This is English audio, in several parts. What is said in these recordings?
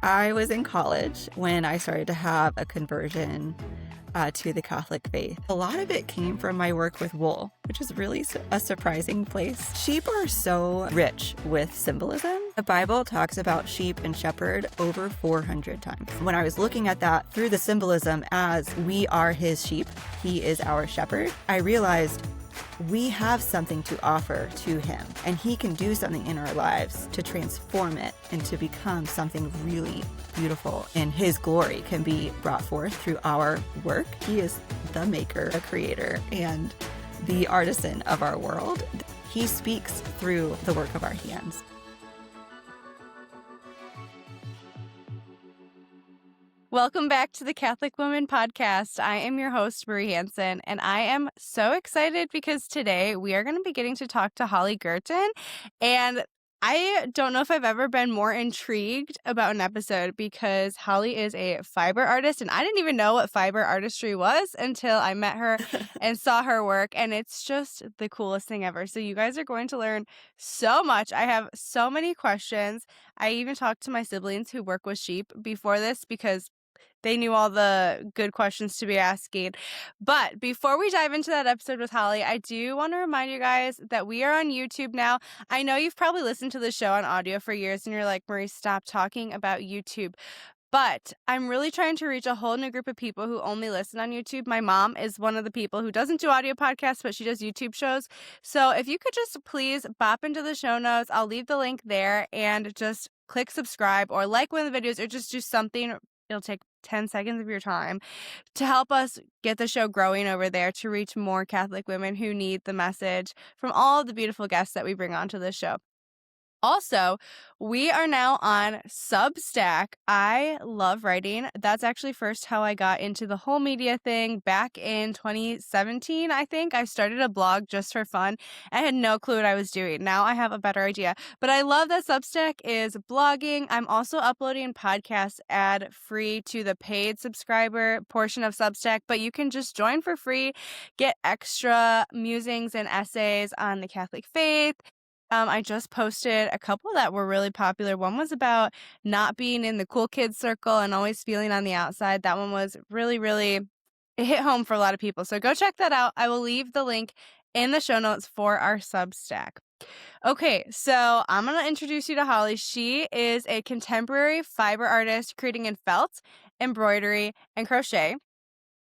I was in college when I started to have a conversion to the Catholic faith. A lot of it came from my work with wool, which is really a surprising place. Sheep are so rich with symbolism. The Bible talks about sheep and shepherd over 400 times. When I was looking at that through the symbolism as we are his sheep, he is our shepherd, I realized we have something to offer to him, and he can do something in our lives to transform it and to become something really beautiful, and his glory can be brought forth through our work. He is the maker, the creator, and the artisan of our world. He speaks through the work of our hands. Welcome back to the Catholic Woman Podcast. I am your host, Marie Hansen, and I am so excited because today we are going to be getting to talk to Holly Guertin. And I don't know if I've ever been more intrigued about an episode because Holly is a fiber artist, and I didn't even know what fiber artistry was until I met her and saw her work, and it's just the coolest thing ever. So you guys are going to learn so much. I have so many questions. I even talked to my siblings who work with sheep before this because they knew all the good questions to be asking. But before we dive into that episode with Holly, I do want to remind you guys that we are on YouTube now. I know you've probably listened to the show on audio for years and you're like, Marie, stop talking about YouTube. But I'm really trying to reach a whole new group of people who only listen on YouTube. My mom is one of the people who doesn't do audio podcasts, but she does YouTube shows. So if you could just please bop into the show notes, I'll leave the link there, and just click subscribe or like one of the videos or just do something. It'll take 10 seconds of your time to help us get the show growing over there to reach more Catholic women who need the message from all the beautiful guests that we bring onto this show. Also, we are now on Substack. I love writing. That's actually first how I got into the whole media thing back in 2017, I think. I started a blog just for fun. I had no clue what I was doing. Now I have a better idea. But I love that Substack is blogging. I'm also uploading podcasts ad-free to the paid subscriber portion of Substack, but you can just join for free, get extra musings and essays on the Catholic faith. I just posted a couple that were really popular. One was about not being in the cool kids circle and always feeling on the outside. That one was really, it hit home for a lot of people. So go check that out. I will leave the link in the show notes for our Substack. Okay, so I'm going to introduce you to Holly. She is a contemporary fiber artist creating in felt, embroidery, and crochet.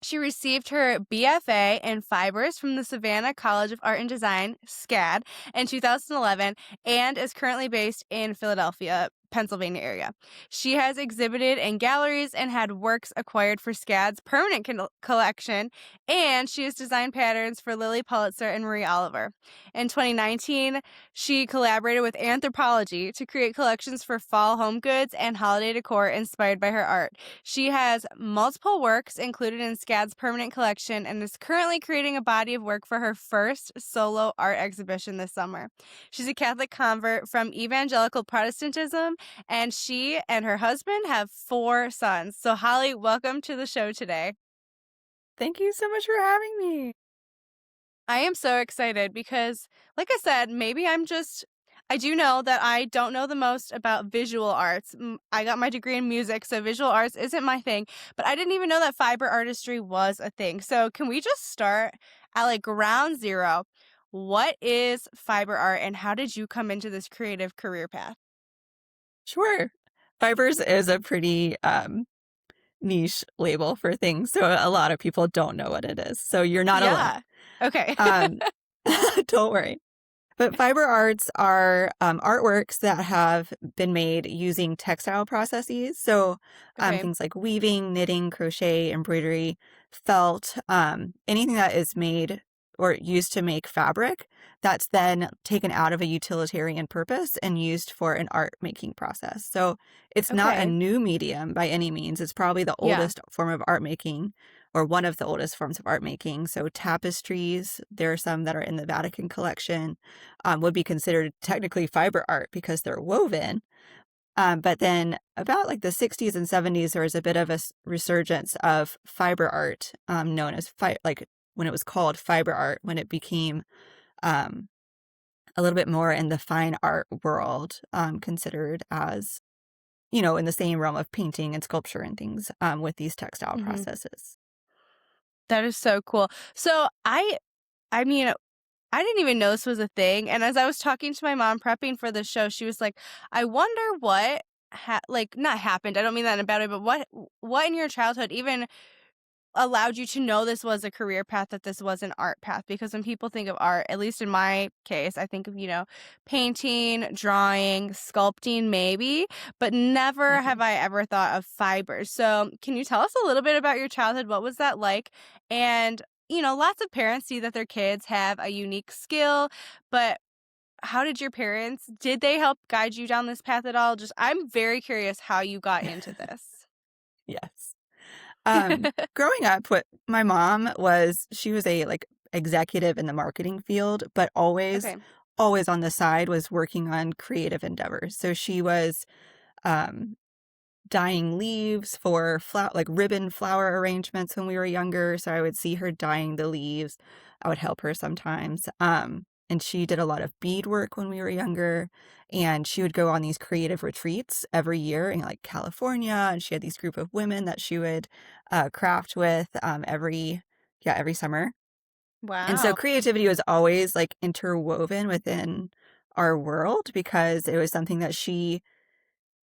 She received her BFA in fibers from the Savannah College of Art and Design, SCAD, in 2011 and is currently based in Philadelphia, Pennsylvania area. She has exhibited in galleries and had works acquired for SCAD's permanent collection, and she has designed patterns for Lily Pulitzer and Marie Oliver. In 2019, she collaborated with Anthropology to create collections for fall home goods and holiday decor inspired by her art. She has multiple works included in SCAD's permanent collection and is currently creating a body of work for her first solo art exhibition this summer. She's a Catholic convert from evangelical Protestantism, and she and her husband have 4 sons. So Holly, welcome to the show today. Thank you so much for having me. I am so excited because, like I said, maybe I do know that I don't know the most about visual arts. I got my degree in music, so visual arts isn't my thing, but I didn't even know that fiber artistry was a thing. So can we just start at ground zero? What is fiber art and how did you come into this creative career path? Sure. Fibers is a pretty niche label for things, so a lot of people don't know what it is. So you're not alone. Okay. Don't worry. But fiber arts are artworks that have been made using textile processes. So things like weaving, knitting, crochet, embroidery, felt, anything that is made or used to make fabric that's then taken out of a utilitarian purpose and used for an art making process. So it's not a new medium by any means. It's probably the oldest form of art making, or one of the oldest forms of art making. So tapestries, there are some that are in the Vatican collection, would be considered technically fiber art because they're woven. But then about the 60s and 70s, there was a bit of a resurgence of fiber art, known as when it was called fiber art, when it became a little bit more in the fine art world, considered as in the same realm of painting and sculpture and things with these textile Hmm. processes. That is so cool. So I mean, I didn't even know this was a thing. And as I was talking to my mom prepping for the show, she was like, "I wonder what like not happened. I don't mean that in a bad way, but what in your childhood even allowed you to know this was a career path, that this was an art path?" Because when people think of art, at least in my case, I think of, painting, drawing, sculpting, maybe, but never Mhm. have I ever thought of fibers. So, can you tell us a little bit about your childhood? What was that like? And, lots of parents see that their kids have a unique skill, but how did your parents, did they help guide you down this path at all? Just, I'm very curious how you got into this. Yes. Growing up, what my mom was, she was a like executive in the marketing field, but always, Okay. always on the side was working on creative endeavors. So she was um, dyeing leaves for like ribbon flower arrangements when we were younger. So I would see her dyeing the leaves. I would help her sometimes. And she did a lot of beadwork when we were younger. And she would go on these creative retreats every year in like California. And she had these group of women that she would craft with every summer. And so Wow. creativity was always like interwoven within our world because it was something that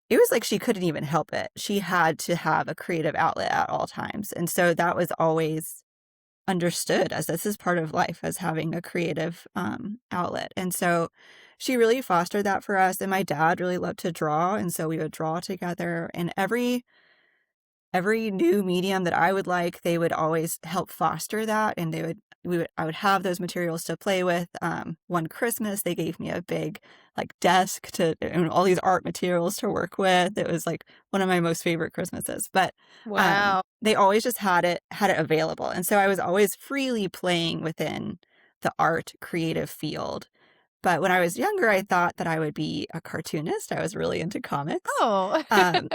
it was like she couldn't even help it. She had to have a creative outlet at all times. And so that was always understood as this is part of life, as having a creative outlet. And so she really fostered that for us. And my dad really loved to draw. And so we would draw together. And every new medium that I would like, they would always help foster that, and I would have those materials to play with. One Christmas, they gave me a big like desk and all these art materials to work with. It was like one of my most favorite Christmases. But Wow. they always just had it available, and so I was always freely playing within the art creative field. But when I was younger, I thought that I would be a cartoonist. I was really into comics. Oh. Um,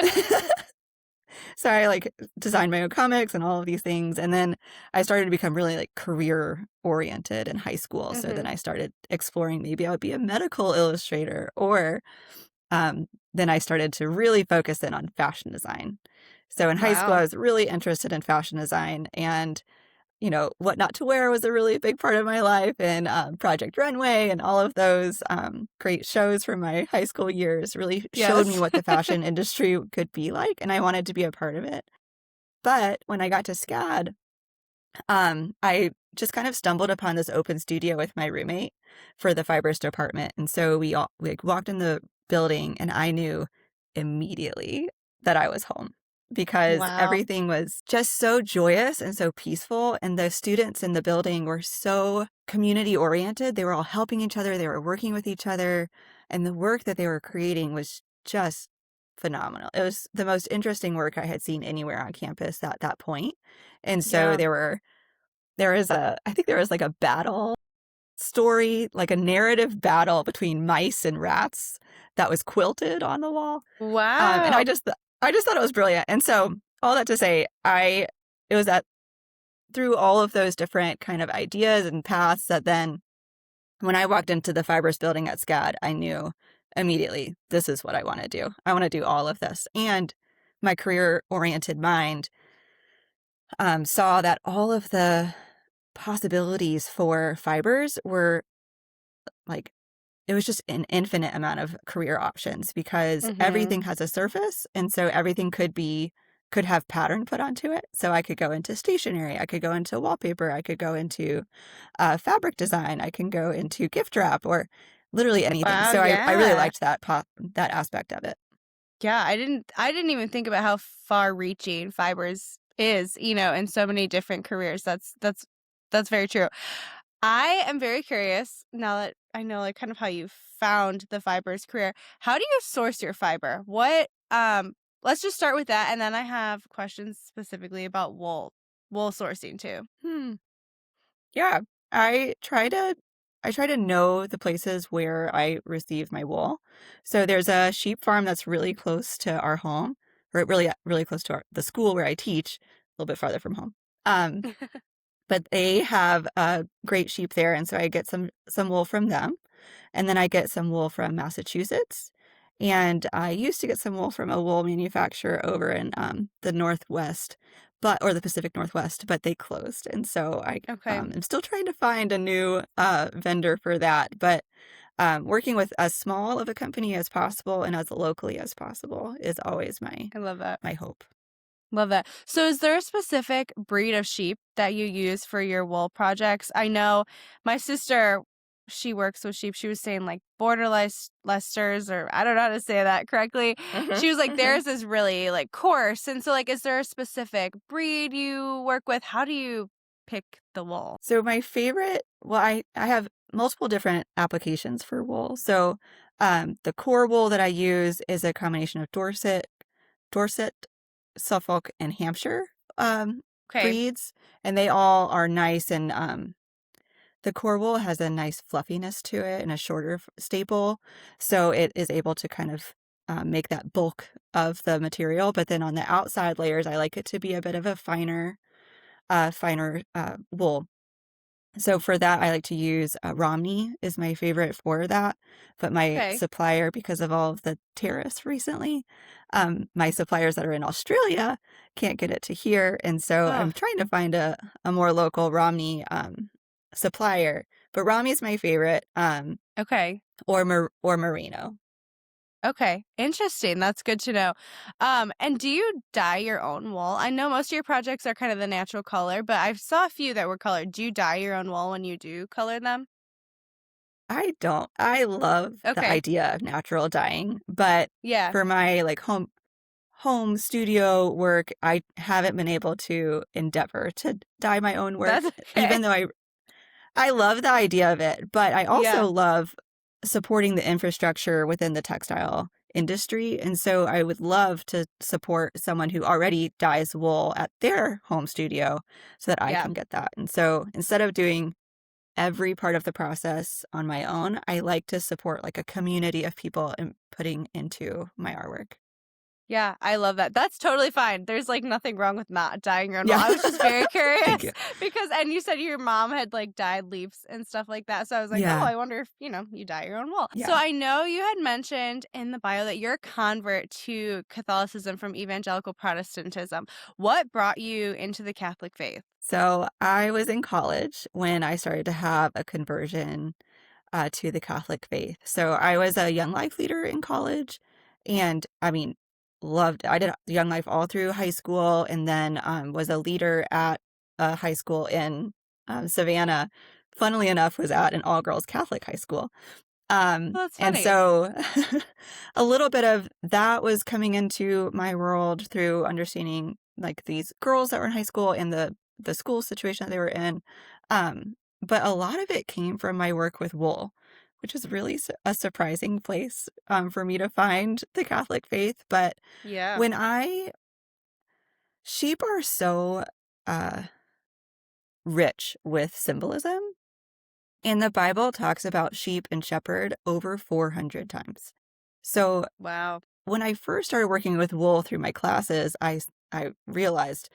So I like designed my own comics and all of these things. And then I started to become really like career oriented in high school. So then Mhm. I started exploring maybe I would be a medical illustrator or then I started to really focus in on fashion design. So in high school, I Wow. was really interested in fashion design and what not to wear was a really big part of my life, and Project Runway and all of those great shows from my high school years really showed me Yes. what the fashion industry could be like, and I wanted to be a part of it. But when I got to SCAD, I just kind of stumbled upon this open studio with my roommate for the fibers department, and so we all like walked in the building, and I knew immediately that I was home because Wow. everything was just so joyous and so peaceful, and the students in the building were so community oriented. They were all helping each other, they were working with each other, and the work that they were creating was just phenomenal. It was the most interesting work I had seen anywhere on campus at that point. And so Yeah. I think there was like a battle story, like a narrative battle between mice and rats that was quilted on the wall. And Wow. I just thought it was brilliant. And so all that to say, it was that through all of those different kind of ideas and paths that then when I walked into the fibers building at SCAD, I knew immediately this is what I want to do. I want to do all of this. And my career oriented mind saw that all of the possibilities for fibers were like it was just an infinite amount of career options because Mhm. everything has a surface, and so everything could have pattern put onto it. So I could go into stationery, I could go into wallpaper, I could go into fabric design, I can go into gift wrap or literally anything. Wow, So I really yeah. liked that aspect of it. Yeah, I didn't even think about how far-reaching fibers is, in so many different careers. That's very true. I am very curious now that I know like kind of how you found the fibers career. How do you source your fiber? Let's just start with that, and then I have questions specifically about wool sourcing too. Hmm. Yeah, I try to I try to know the places where I receive my wool. So there's a sheep farm that's really close to our home, or really close to the school where I teach, a little bit farther from home. Um, but they have great sheep there, and so I get some wool from them, and then I get some wool from Massachusetts, And I used to get some wool from a wool manufacturer over in the Northwest, or the Pacific Northwest, but they closed. And so I Okay. am still trying to find a new vendor for that. But working with as small of a company as possible and as locally as possible is always I love that. my hope. Love that. So is there a specific breed of sheep that you use for your wool projects? I know my sister, she works with sheep. She was saying like border Leicesters, or I don't know how to say that correctly. Hmm. She was like, Hmm. theirs is really like coarse. And so like, is there a specific breed you work with? How do you pick the wool? So my favorite, well, I have multiple different applications for wool. So the core wool that I use is a combination of Dorset, Suffolk, and Hampshire Okay. breeds, and they all are nice. And the core wool has a nice fluffiness to it and a shorter staple, so it is able to kind of make that bulk of the material. But then on the outside layers, I like it to be a bit of a finer wool. So for that, I like to use Romney is my favorite for that. But my Okay. supplier, because of all of the tariffs recently, my suppliers that are in Australia can't get it to here. And so Oh, I'm trying to find a more local Romney supplier. But Romney is my favorite, okay. or Merino. Okay, interesting. That's good to know. And do you dye your own wool? I know most of your projects are kind of the natural color, but I saw a few that were colored. Do you dye your own wool when you do color them? I don't. I love the Okay. idea of natural dyeing, but Yeah, for my like home studio work, I haven't been able to endeavor to dye my own that's work, okay. even though I love the idea of it. But I also Yeah, love supporting the infrastructure within the textile industry. And so I would love to support someone who already dyes wool at their home studio so that I yeah. can get that. And so instead of doing every part of the process on my own, I like to support like a community of people and putting into my artwork. Yeah, I love that. That's totally fine. There's like nothing wrong with not dyeing your own wool. Yeah. I was just very Thank you. curious because, and you said your mom had like dyed leaves and stuff like that. So I was like, oh, Yeah. I wonder if, you dye your own wool. So Yeah. I know you had mentioned in the bio that you're a convert to Catholicism from evangelical Protestantism. What brought you into the Catholic faith? So I was in college when I started to have a conversion to the Catholic faith. So I was a young life leader in college, and I mean, loved. I did young life all through high school, and then was a leader at a high school in Savannah. Funnily enough, was at an all girls Catholic high school. Well, that's And funny. so a little bit of that was coming into my world through understanding like these girls that were in high school and the school situation that they were in. But a lot of it came from my work with wool, which is really a surprising place for me to find the Catholic faith. But Yeah. when I sheep are so uh, rich with symbolism, and the Bible talks about sheep and shepherd over 400 times. So Wow. when I first started working with wool through my classes, I realized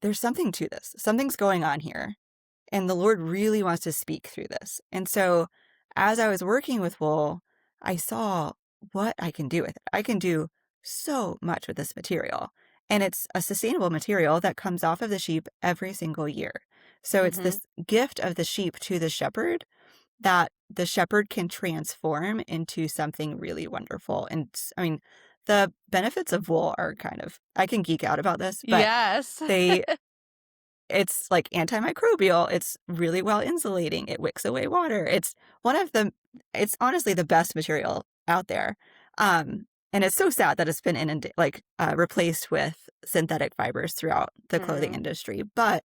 there's something to this. Something's going on here. And the Lord really wants to speak through this. And so as I was working with wool, I saw what I can do with it. I can do so much with this material. And it's a sustainable material that comes off of the sheep every single year. So it's Mm-hmm. this gift of the sheep to the shepherd that the shepherd can transform into something really wonderful. And I mean, the benefits of wool are kind of, I can geek out about this, but Yes. they, it's like antimicrobial. It's really well insulating. It wicks away water. It's honestly the best material out there. And it's so sad that it's been replaced with synthetic fibers throughout the clothing Mm. industry. But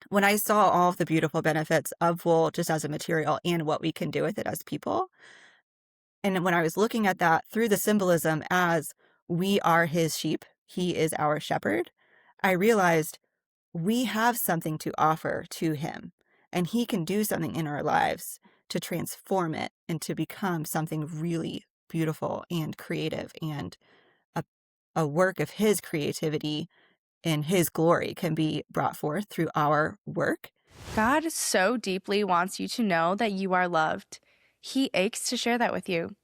when I saw all of the beautiful benefits of wool just as a material and what we can do with it as people, and when I was looking at that through the symbolism as we are his sheep, he is our shepherd, I realized we have something to offer to him, and he can do something in our lives to transform it and to become something really beautiful and creative, and a, a work of his creativity and his glory can be brought forth through our work. God so deeply wants you to know that you are loved. He aches to share that with you.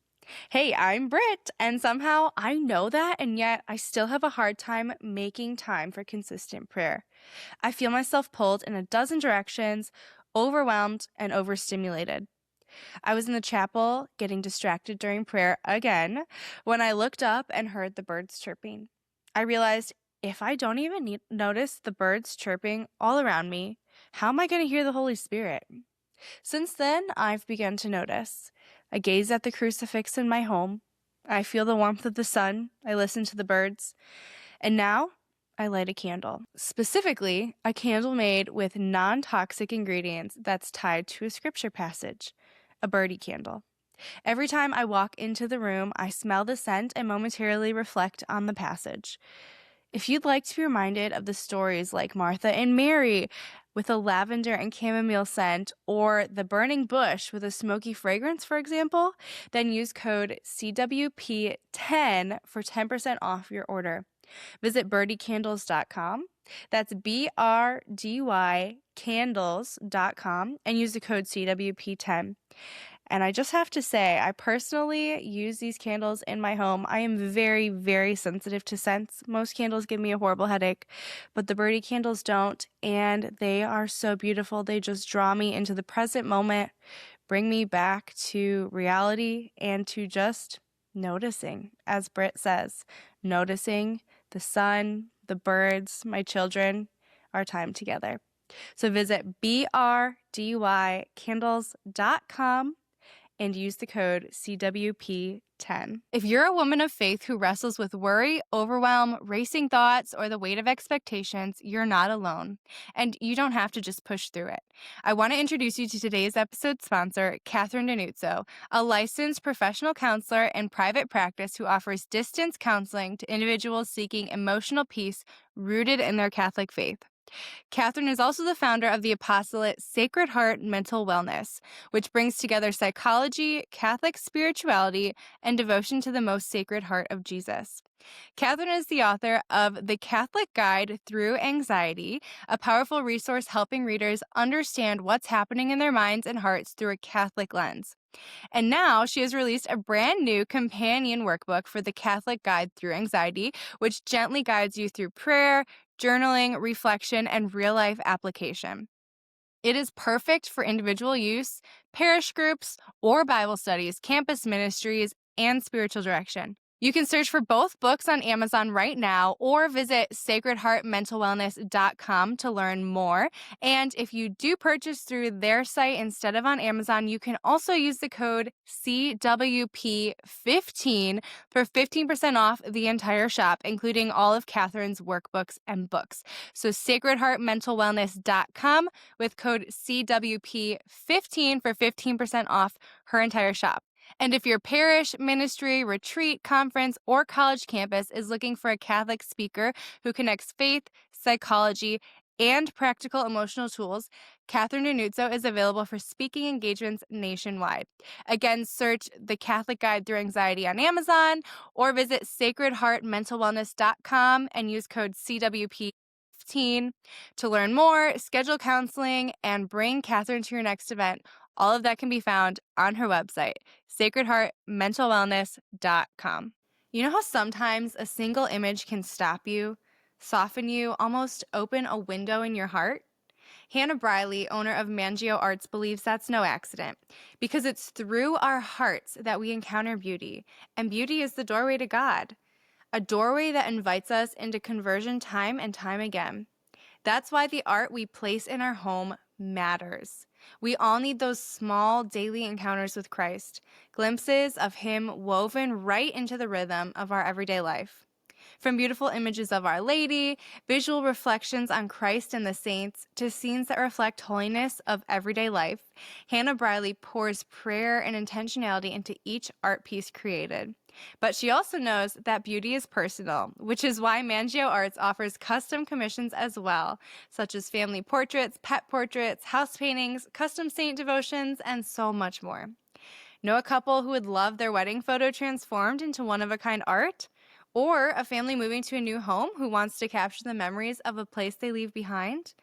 Hey, I'm Britt, and somehow I know that, and yet I still have a hard time making time for consistent prayer. I feel myself pulled in a dozen directions, overwhelmed, and overstimulated. I was in the chapel getting distracted during prayer again when I looked up and heard the birds chirping. I realized if I don't even notice the birds chirping all around me, how am I going to hear the Holy Spirit? Since then, I've begun to notice. I gaze at the crucifix in my home. I feel the warmth of the sun. I listen to the birds. And now, I light a candle. Specifically, a candle made with non toxic ingredients that's tied to a scripture passage, a birdie candle. Every time I walk into the room, I smell the scent and momentarily reflect on the passage. If you'd like to be reminded of the stories like Martha and Mary with a lavender and chamomile scent, or the burning bush with a smoky fragrance, for example, then use code CWP10 for 10% off your order. Visit birdiecandles.com. That's BRDY candles.com and use the code CWP10. And I just have to say, I personally use these candles in my home. I am very, very sensitive to scents. Most candles give me a horrible headache, but the birdie candles don't. And they are so beautiful. They just draw me into the present moment, bring me back to reality and to just noticing, as Britt says, noticing the sun, the birds, my children, our time together. So visit BRDYcandles.com and use the code CWP10. If you're a woman of faith who wrestles with worry, overwhelm, racing thoughts, or the weight of expectations, you're not alone. And you don't have to just push through it. I want to introduce you to today's episode sponsor, Catherine Denuzzo, a licensed professional counselor in private practice who offers distance counseling to individuals seeking emotional peace rooted in their Catholic faith. Catherine is also the founder of the apostolate Sacred Heart Mental Wellness, which brings together psychology, Catholic spirituality, and devotion to the most sacred heart of Jesus. Catherine is the author of The Catholic Guide Through Anxiety, a powerful resource helping readers understand what's happening in their minds and hearts through a Catholic lens. And now she has released a brand new companion workbook for the Catholic Guide Through Anxiety, which gently guides you through prayer, journaling, reflection, and real-life application. It is perfect for individual use, parish groups, or Bible studies, campus ministries, and spiritual direction. You can search for both books on Amazon right now or visit sacredheartmentalwellness.com to learn more. And if you do purchase through their site instead of on Amazon, you can also use the code CWP15 for 15% off the entire shop, including all of Catherine's workbooks and books. So sacredheartmentalwellness.com with code CWP15 for 15% off her entire shop. And if your parish, ministry, retreat, conference, or college campus is looking for a Catholic speaker who connects faith, psychology, and practical emotional tools, Catherine Denuzzo is available for speaking engagements nationwide. Again, search The Catholic Guide Through Anxiety on Amazon or visit sacredheartmentalwellness.com and use code CWP15 to learn more, schedule counseling, and bring Catherine to your next event. All of that can be found on her website, sacredheartmentalwellness.com. You know how sometimes a single image can stop you, soften you, almost open a window in your heart? Hannah Briley, owner of Mangio Arts, believes that's no accident because it's through our hearts that we encounter beauty, and beauty is the doorway to God, a doorway that invites us into conversion time and time again. That's why the art we place in our home matters. We all need those small daily encounters with Christ, glimpses of Him woven right into the rhythm of our everyday life. From beautiful images of Our Lady, visual reflections on Christ and the saints, to scenes that reflect holiness of everyday life, Hannah Briley pours prayer and intentionality into each art piece created. But she also knows that beauty is personal, which is why Mangio Arts offers custom commissions as well, such as family portraits, pet portraits, house paintings, custom saint devotions, and so much more. Know a couple who would love their wedding photo transformed into one-of-a-kind art? Or a family moving to a new home who wants to capture the memories of a place they leave behind?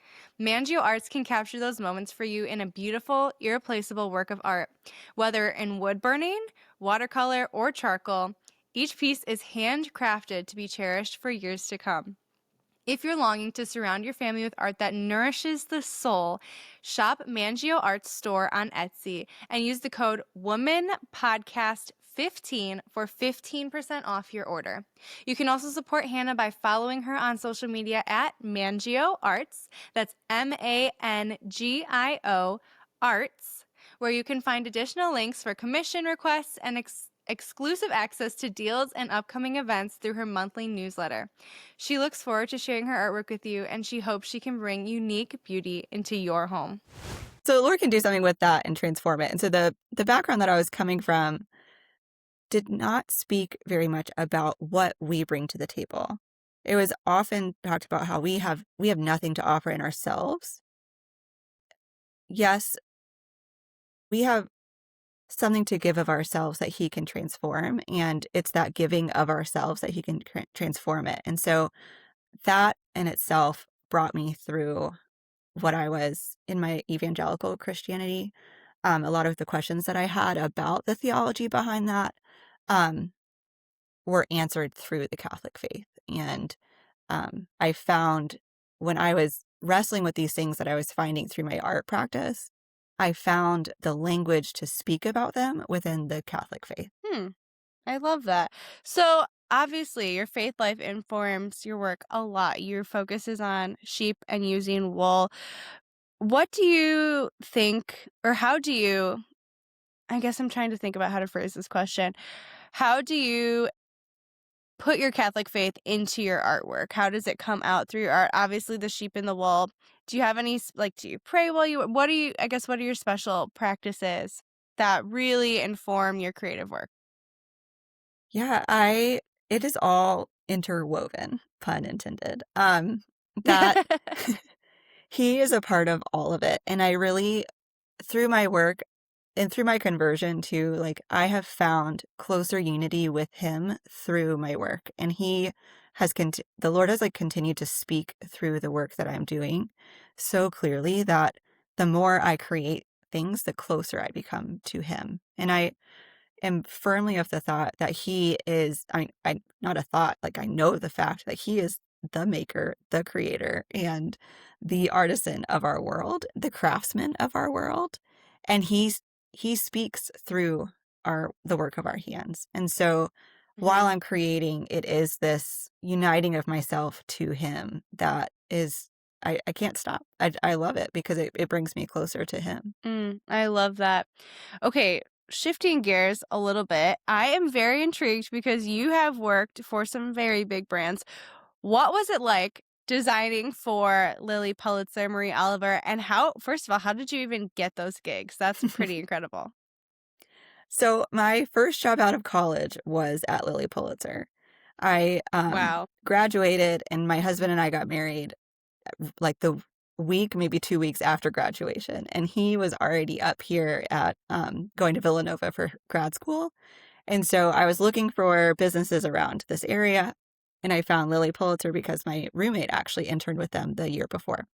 Mangio Arts can capture those moments for you in a beautiful, irreplaceable work of art, whether in wood burning watercolor, or charcoal. Each piece is handcrafted to be cherished for years to come. If you're longing to surround your family with art that nourishes the soul, shop Mangio Art's store on Etsy and use the code WOMANPODCAST15 for 15% off your order. You can also support Hannah by following her on social media at Mangio Arts. That's MANGIO Arts, where you can find additional links for commission requests and exclusive access to deals and upcoming events through her monthly newsletter. She looks forward to sharing her artwork with you, and she hopes she can bring unique beauty into your home. So the Lord can do something with that and transform it. And so the background that I was coming from did not speak very much about what we bring to the table. It was often talked about how we have nothing to offer in ourselves. Yes, we have something to give of ourselves that he can transform, and it's that giving of ourselves that he can transform it. And so that in itself brought me through what I was in my evangelical Christianity. A lot of the questions that I had about the theology behind that um, were answered through the Catholic faith. And I found when I was wrestling with these things that I was finding through my art practice, I found the language to speak about them within the Catholic faith. I love that. So obviously your faith life informs your work a lot. Your focus is on sheep and using wool. What do you think, or how do you, I guess I'm trying to think about how to phrase this question. How do you put your Catholic faith into your artwork? How does it come out through your art? Obviously, the sheep in the wool. Do you have any, do you pray while what do you, I guess, what are your special practices that really inform your creative work? Yeah, it is all interwoven, pun intended. That he is a part of all of it. And I really, through my work and through my conversion too, like I have found closer unity with him through my work. And the Lord has like continued to speak through the work that I'm doing so clearly that the more I create things, the closer I become to him. And I am firmly of the thought that he is, I not a thought, like I know the fact that he is the maker, the creator, and the artisan of our world, the craftsman of our world. And he speaks through the work of our hands. And so while I'm creating, it is this uniting of myself to him that is I can't stop. I love it because it brings me closer to him. I love that. Okay, shifting gears a little bit, I am very intrigued because you have worked for some very big brands. What was it like designing for Lily Pulitzer, Marie Oliver, and first of all, how did you even get those gigs? That's pretty incredible. So my first job out of college was at Lily Pulitzer. I Wow. graduated and my husband and I got married like the week, maybe 2 weeks after graduation. And he was already up here at going to Villanova for grad school. And so I was looking for businesses around this area. And I found Lily Pulitzer because my roommate actually interned with them the year before.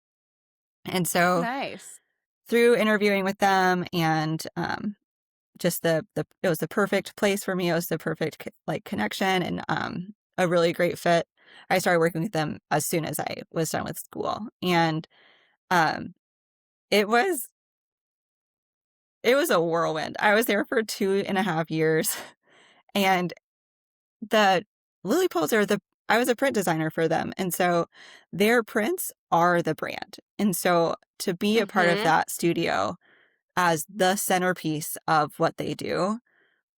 And so Nice. through interviewing with them and just it was the perfect place for me. It was the perfect like connection and a really great fit. I started working with them as soon as I was done with school, and um, it was a whirlwind. I was there for 2.5 years, and the Lily Pulitzer, I was a print designer for them, and so their prints are the brand, and so to be a part of that studio as the centerpiece of what they do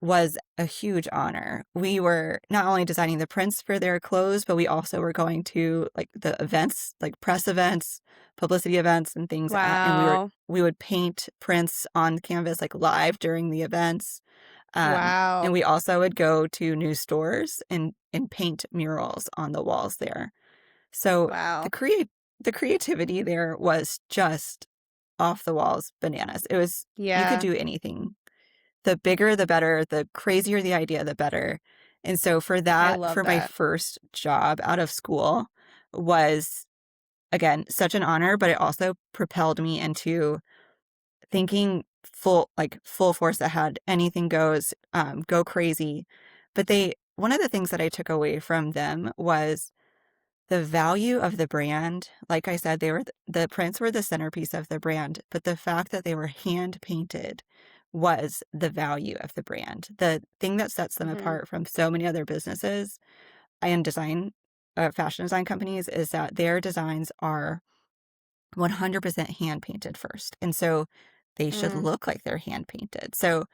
was a huge honor. We were not only designing the prints for their clothes, but we also were going to like the events, like press events, publicity events and things. And Wow. we would paint prints on canvas like live during the events. And Wow. we also would go to new stores and paint murals on the walls there. So Wow. the creativity there was just off the walls bananas. You could Yeah, do anything. The bigger, the better. The crazier the idea, the better. And so I love for my that. first job out of school was, again, such an honor, but it also propelled me into thinking full force ahead, anything goes, go crazy. But one of the things that I took away from them was the value of the brand. Like I said, the prints were the centerpiece of the brand, but the fact that they were hand painted was the value of the brand. The thing that sets them Mm-hmm. apart from so many other businesses and fashion design companies is that their designs are 100% hand painted first. And so they should Mm. look like they're hand painted. So,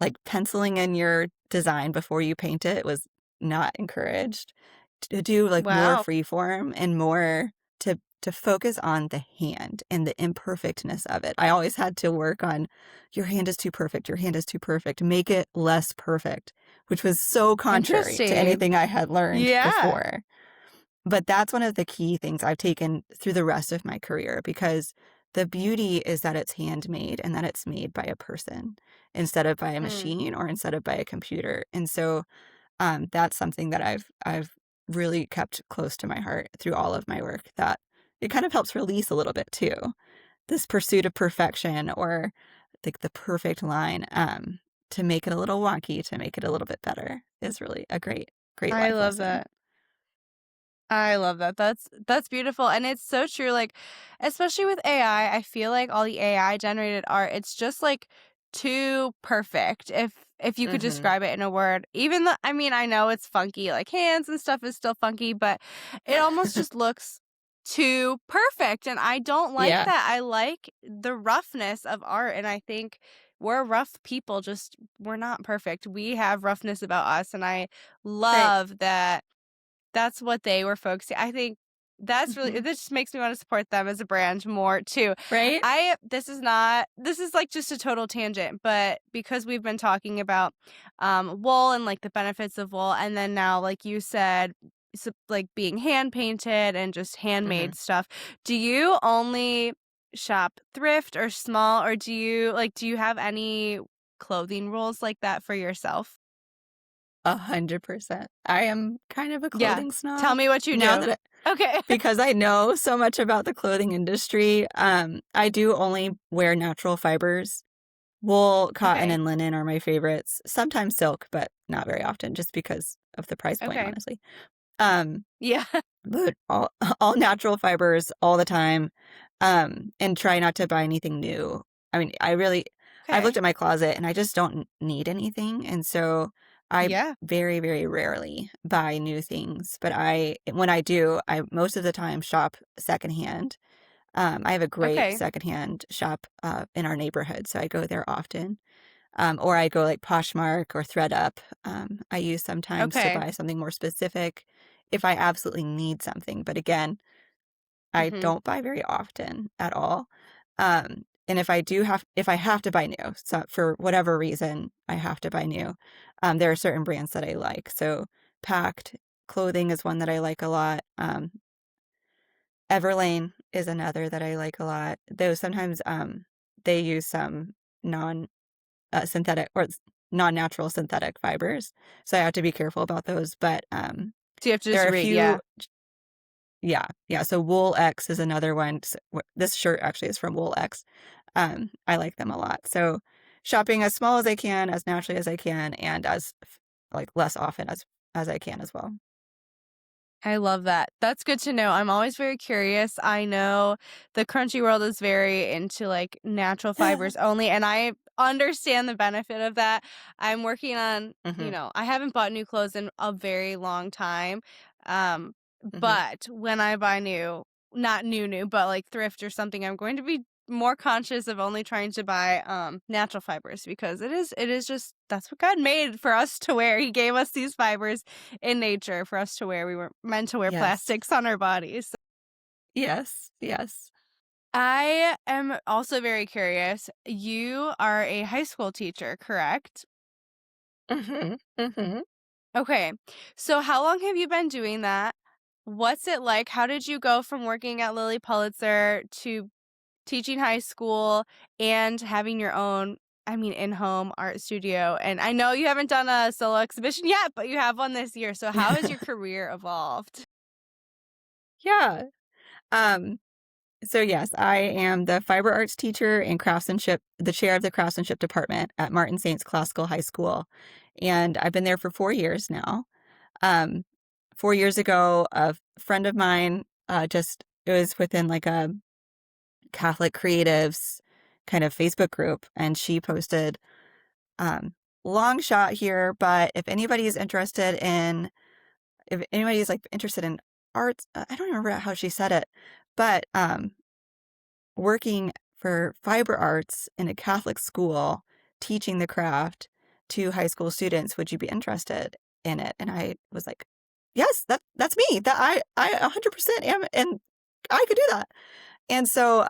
like penciling in your design before you paint it was not encouraged. To do like more Wow. free form and more to focus on the hand and the imperfectness of it. I always had to work on your hand is too perfect, your hand is too perfect, make it less perfect, which was so contrary to Interesting. anything I had learned Yeah. before. But that's one of the key things I've taken through the rest of my career because the beauty is that it's handmade and that it's made by a person instead of by a Mm. machine or instead of by a computer. And so that's something that I've really kept close to my heart through all of my work, that it kind of helps release a little bit too. This pursuit of perfection or like the perfect line, to make it a little wonky, to make it a little bit better is really a great I life love lesson. that. I love that. That's beautiful, and it's so true, like, especially with AI, I feel like all the AI generated art, it's just, like, too perfect, if you could Hmm. describe it in a word. Even the I mean, I know it's funky, like, hands and stuff is still funky, but it almost just looks too perfect, and I don't like Yeah, that. I like the roughness of art, and I think we're rough people, just we're not perfect. We have roughness about us, and I right. love that that's what they were focusing. I think that's really Hmm. this just makes me wanna support them as a brand more too. Right? This is, like, just a total tangent, but because we've been talking about, wool and, like, the benefits of wool, and then now, like you said, like, being hand painted and just Hmm. handmade stuff, do you only shop thrift or small, or do you have any clothing rules like that for yourself? 100%. I am kind of a Yeah. clothing Tell snob me what you now do. that Okay. because I know so much about the clothing industry. I do only wear natural fibers. Wool, cotton, Okay. and linen are my favorites. Sometimes silk, but not very often, just because of the price point, Okay. honestly. Um, Yeah. but all natural fibers all the time, and try not to buy anything new. I mean, I've looked Okay. at my closet and I just don't need anything, and so I Yeah. very, very rarely buy new things, but when I do, I most of the time shop secondhand. I have a great Okay. secondhand shop, in our neighborhood, so I go there often. Or I go like Poshmark or ThreadUp. I use sometimes to Okay. buy something more specific if I absolutely need something. But again, I Mhm. don't buy very often at all. And if I have to buy new, so for whatever reason, I have to buy new. There are certain brands that I like. So Packed clothing is one that I like a lot. Everlane is another that I like a lot. Though sometimes they use some non synthetic or non-natural synthetic fibers. So I have to be careful about those. But So you have to there just are a read, yeah. few, yeah, yeah. So Wool X is another one. This shirt actually is from Wool X. I like them a lot. So shopping as small as I can, as naturally as I can, and like less often as I can as well. I love that. That's good to know. I'm always very curious. I know the crunchy world is very into like natural fibers only, and I understand the benefit of that. I'm working on, Hmm. I haven't bought new clothes in a very long time. Um, Hmm. but when I buy not new, but like thrift or something, I'm going to be more conscious of only trying to buy natural fibers because it is just that's what God made for us to wear. He gave us these fibers in nature for us to wear. We weren't meant to wear Yes. plastics on our bodies. Yes. Yes. I am also very curious. You are a high school teacher, correct? Hmm. Hmm. Okay. So how long have you been doing that? What's it like? How did you go from working at Lilly Pulitzer to teaching high school and having your own, I mean, in-home art studio? And I know you haven't done a solo exhibition yet, but you have one this year. So how has your career evolved? Yeah. So yes, I am the fiber arts teacher and craftsmanship, the chair of the craftsmanship department at Martin Saints Classical High School. And I've been there for 4 years now. Um, 4 years ago, a friend of mine it was within like a Catholic creatives kind of Facebook group, and she posted, um, long shot here, but if anybody's like interested in arts, I don't remember how she said it, but working for fiber arts in a Catholic school, teaching the craft to high school students, would you be interested in it? And I was like, yes, that's me. That I 100% am, and I could do that. And so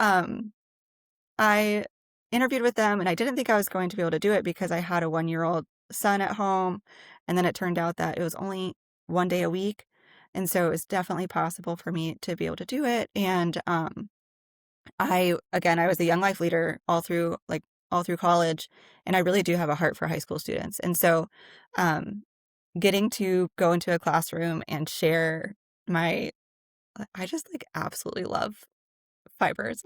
I interviewed with them, and I didn't think I was going to be able to do it because I had a 1-year-old son at home, and then it turned out that it was only one day a week, and so it was definitely possible for me to be able to do it. And I was a young life leader all through college, and I really do have a heart for high school students. And so, um, getting to go into a classroom and share my, I just like absolutely love fibers.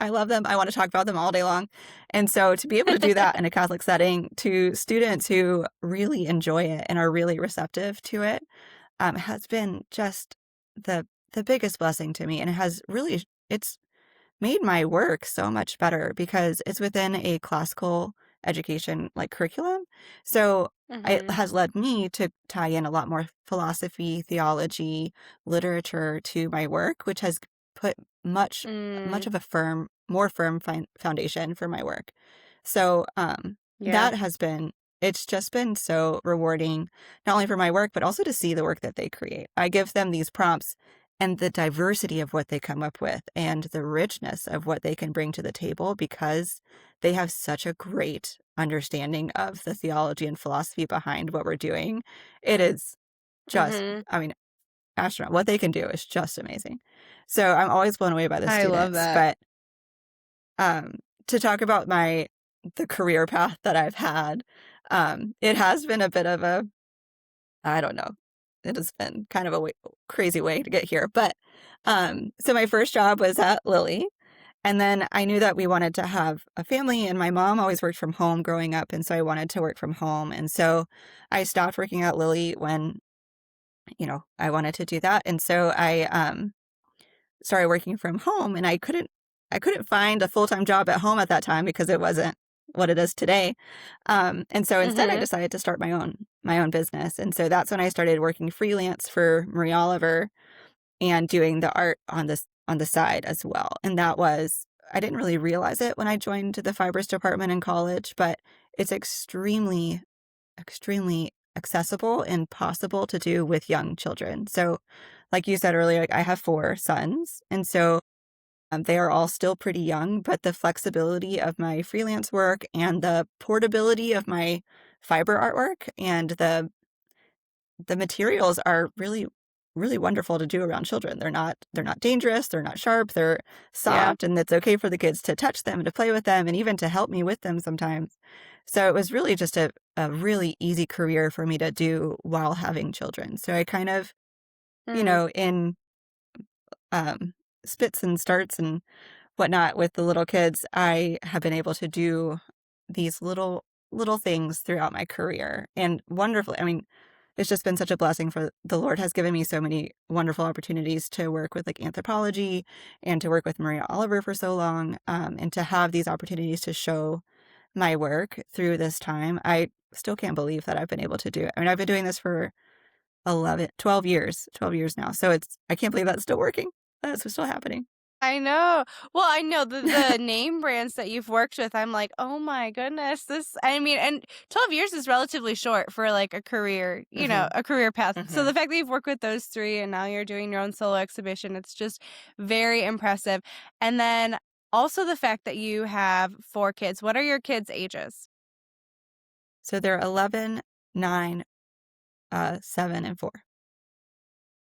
I love them. I want to talk about them all day long. And so to be able to do that in a Catholic setting to students who really enjoy it and are really receptive to it, has been just the biggest blessing to me. And it's made my work so much better because it's within a classical education like curriculum. So it Mm-hmm. has led me to tie in a lot more philosophy, theology, literature to my work, which has put much Mm, of a more firm foundation for my work. So yeah. that has been it's just been so rewarding, not only for my work, but also to see the work that they create. I give them these prompts and the diversity of what they come up with and the richness of what they can bring to the table because they have such a great understanding of the theology and philosophy behind what we're doing. It is just, Mm-hmm. I mean, astronaut. What they can do is just amazing. So I'm always blown away by the I love students. that. But um, to talk about the career path that I've had, it has been a bit of a, I don't know. It has been kind of a crazy way to get here. But so my first job was at Lilly. And then I knew that we wanted to have a family, and my mom always worked from home growing up. And so I wanted to work from home. And so I stopped working at Lilly when, I wanted to do that. And so I started working from home, and I couldn't find a full-time job at home at that time because it wasn't what it is today. And so instead I Mm-hmm. decided to start my own business. And so that's when I started working freelance for Marie Oliver and doing the art on the side as well. And I didn't really realize it when I joined the fibers department in college, but it's extremely accessible and possible to do with young children. So, like you said earlier, like I have 4 sons, and so they are all still pretty young, but the flexibility of my freelance work and the portability of my fiber artwork and the materials are really wonderful to do around children. They're not dangerous, they're not sharp, they're Yeah. soft, and it's okay for the kids to touch them and to play with them and even to help me with them sometimes. So it was really just a really easy career for me to do while having children. So I kind of, Mm, in um, spits and starts and whatnot with the little kids, I have been able to do these little things throughout my career. And wonderfully, I mean, it's just been such a blessing for the Lord has given me so many wonderful opportunities to work with like anthropology and to work with Maria Oliver for so long, and to have these opportunities to show my work through this time. I still can't believe that I've been able to do it. I mean, I've been doing this for 12 years now. So I can't believe that's still working. That's still happening. I know. Well, I know the name brands that you've worked with. I'm like, oh my goodness, I mean, and 12 years is relatively short for like a career, Hmm. a career path. So Hmm. the fact that you've worked with those three and now you're doing your own solo exhibition, it's just very impressive. And then also the fact that you have 4 kids. What are your kids' ages? So they're 11, 9, 7, and 4.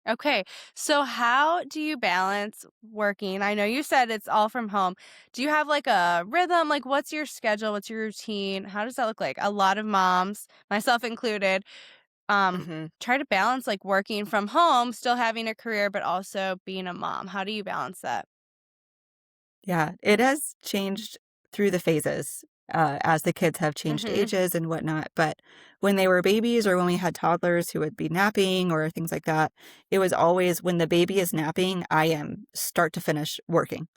Okay. So how do you balance working? I know you said it's all from home. Do you have like a rhythm? Like what's your schedule? What's your routine? How does that look like? A lot of moms, myself included, Hmm. try to balance like working from home, still having a career, but also being a mom. How do you balance that? Yeah, it has changed through the phases, as the kids have changed Mhm. ages and whatnot, but when they were babies or when we had toddlers who would be napping or things like that, it was always when the baby is napping, I am start to finish working.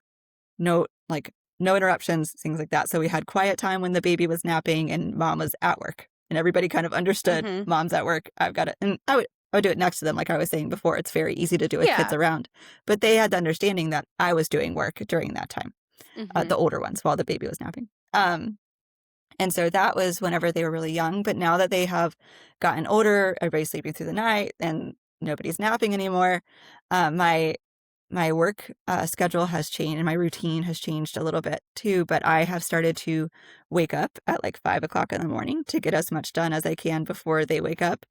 No, like, no interruptions, things like that. So we had quiet time when the baby was napping and mom was at work. And everybody kind of understood Mhm. mom's at work. I've got it. And I would do it next to them, like I was saying before. It's very easy to do with kids Yeah. around. But they had the understanding that I was doing work during that time, the Mhm. older ones, while the baby was napping. And so that was whenever they were really young. But now that they have gotten older, everybody's sleeping through the night and nobody's napping anymore. My work schedule has changed and my routine has changed a little bit too, but I have started to wake up at like 5 o'clock in the morning to get as much done as I can before they wake up.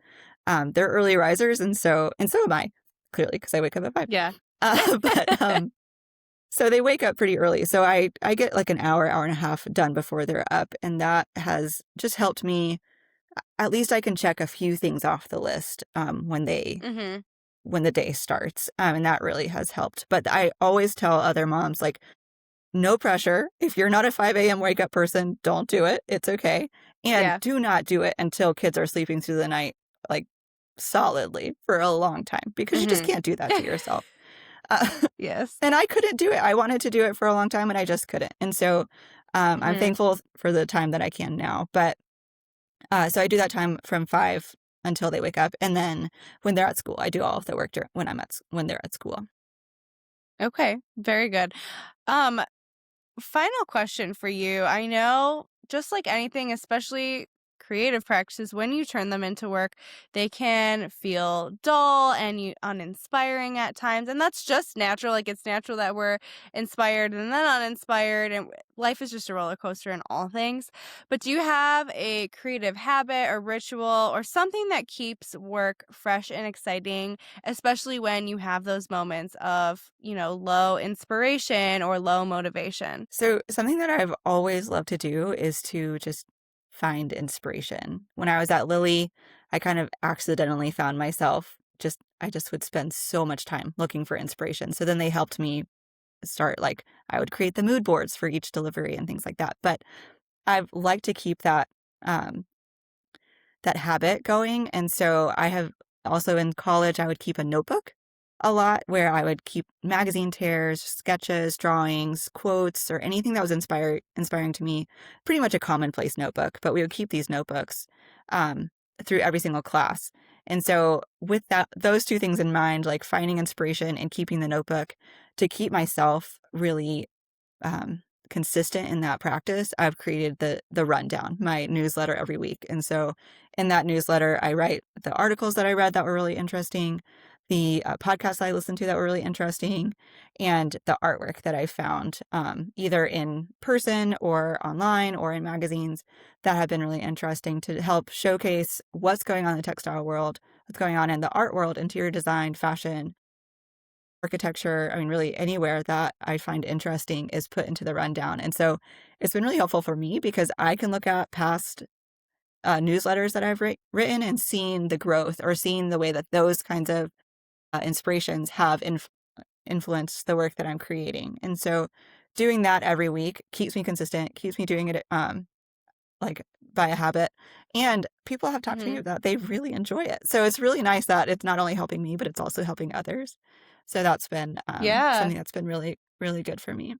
They're early risers, and so am I, clearly, because I wake up at 5. Yeah. But so they wake up pretty early. So I get like an hour and a half done before they're up, and that has just helped me. At least I can check a few things off the list Mhm. when the day starts. And that really has helped. But I always tell other moms, like, no pressure. If you're not a 5 a.m. wake up person, don't do it. It's okay. And Yeah. do not do it until kids are sleeping through the night, like solidly for a long time, because you just Mhm. can't do that to yourself. Uh, Yes. and I couldn't do it. I wanted to do it for a long time and I just couldn't. And so I'm Mhm. thankful for the time that I can now. But so I do that time from 5 until they wake up. And then when they're at school, I do all of the work when they're at school. Okay. Very good. Um, Final question for you. I know, just like anything, especially creative practices, when you turn them into work, they can feel dull and uninspiring at times. And that's just natural. Like, it's natural that we're inspired and then uninspired. And life is just a roller coaster in all things. But do you have a creative habit or ritual or something that keeps work fresh and exciting, especially when you have those moments of, low inspiration or low motivation? So, something that I've always loved to do is to just find inspiration. When I was at Lilly, I kind of accidentally found myself I just would spend so much time looking for inspiration. So then they helped me start, like, I would create the mood boards for each delivery and things like that. But I've liked to keep um, that habit going. And so I have also in college, I would keep a notebook a lot where I would keep magazine tears, sketches, drawings, quotes, or anything that was inspiring to me. Pretty much a commonplace notebook, but we would keep these notebooks um, through every single class. And so with those two things in mind, like finding inspiration and keeping the notebook to keep myself really consistent in that practice, I've created the rundown, my newsletter every week. And so in that newsletter, I write the articles that I read that were really interesting, the podcasts I listened to that were really interesting, and the artwork that I found either in person or online or in magazines that have been really interesting to help showcase what's going on in the textile world, what's going on in the art world, interior design, fashion, architecture. I mean, really anywhere that I find interesting is put into the rundown. And so it's been really helpful for me because I can look at past newsletters that I've written and seen the growth or seen the way that those kinds of inspirations have influenced the work that I'm creating. And so doing that every week keeps me consistent, keeps me doing it like by a habit. And people have talked to me Mhm. about they really enjoy it. So it's really nice that it's not only helping me, but it's also helping others. So that's been Yeah. something that's been really, really good for me.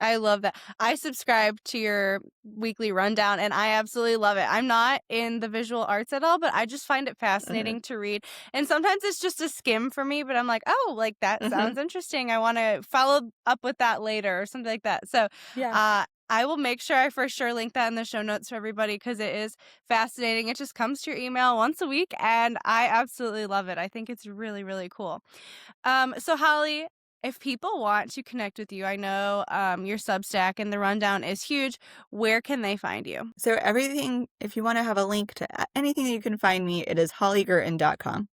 I love that. I subscribe to your weekly rundown and I absolutely love it. I'm not in the visual arts at all, but I just find it Uh, fascinating to read. And sometimes it's just a skim for me, but I'm like, oh, like that hmm sounds interesting. I want to follow up with that later or something like that. So, Yeah. I will make sure I for sure link that in the show notes for everybody because it is fascinating. It just comes to your email once a week and I absolutely love it. I think it's really, really cool. So Holly, if people want to connect with you, I know your Substack and the rundown is huge. Where can they find you? So everything, if you want to have a link to anything that you can find me, it is hollyguertin.com.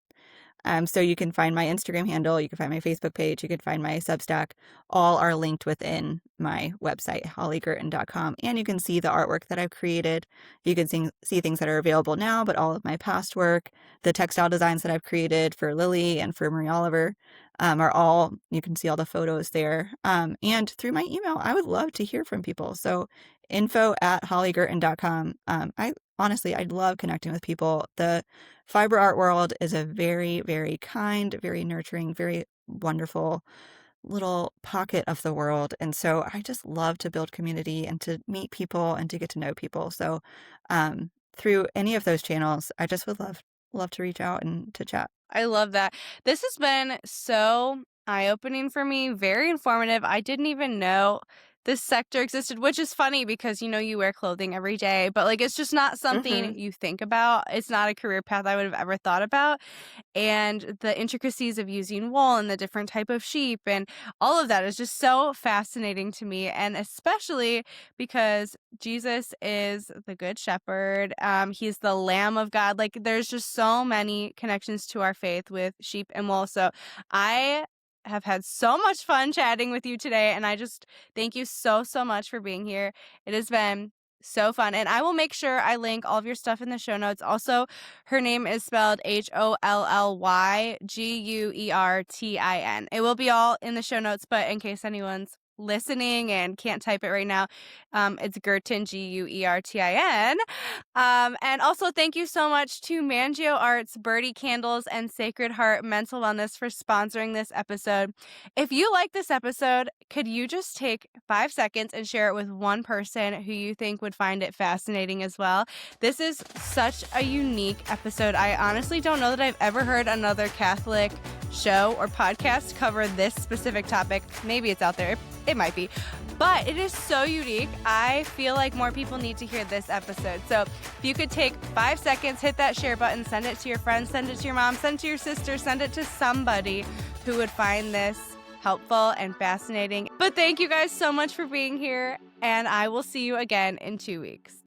So you can find my Instagram handle, you can find my Facebook page, you can find my Substack. All are linked within my website, hollyguertin.com. And you can see the artwork that I've created. You can see things that are available now, but all of my past work, the textile designs that I've created for Lily and for Marie Oliver, are all, you can see all the photos there. And through my email, I would love to hear from people. So info@hollyguertin.com. I'd love connecting with people. The fiber art world is a very, very kind, very nurturing, very wonderful little pocket of the world. And so I just love to build community and to meet people and to get to know people. So through any of those channels, I just would love to reach out and to chat. I love that. This has been so eye-opening for me, very informative. I didn't even know this sector existed, which is funny because, you wear clothing every day, but like it's just not Mm-hmm. something you think about. It's not a career path I would have ever thought about. And the intricacies of using wool and the different type of sheep and all of that is just so fascinating to me. And especially because Jesus is the good shepherd. He's the Lamb of God. Like there's just so many connections to our faith with sheep and wool. So I have had so much fun chatting with you today. And I just thank you so, so much for being here. It has been so fun. And I will make sure I link all of your stuff in the show notes. Also, her name is spelled HOLLYGUERTIN. It will be all in the show notes, but in case anyone's listening and can't type it right now, it's Guertin, Guertin. And also thank you so much to Mangio Arts, Birdie Candles, and Sacred Heart Mental Wellness for sponsoring this episode. If you like this episode, could you just take 5 seconds and share it with one person who you think would find it fascinating as well? This is such a unique episode. I honestly don't know that I've ever heard another Catholic show or podcast cover this specific topic. Maybe it's out there. It might be. But it is so unique. I feel like more people need to hear this episode. So if you could take 5 seconds, hit that share button, send it to your friends, send it to your mom, send it to your sister, send it to somebody who would find this helpful and fascinating. But thank you guys so much for being here, and I will see you again in 2 weeks.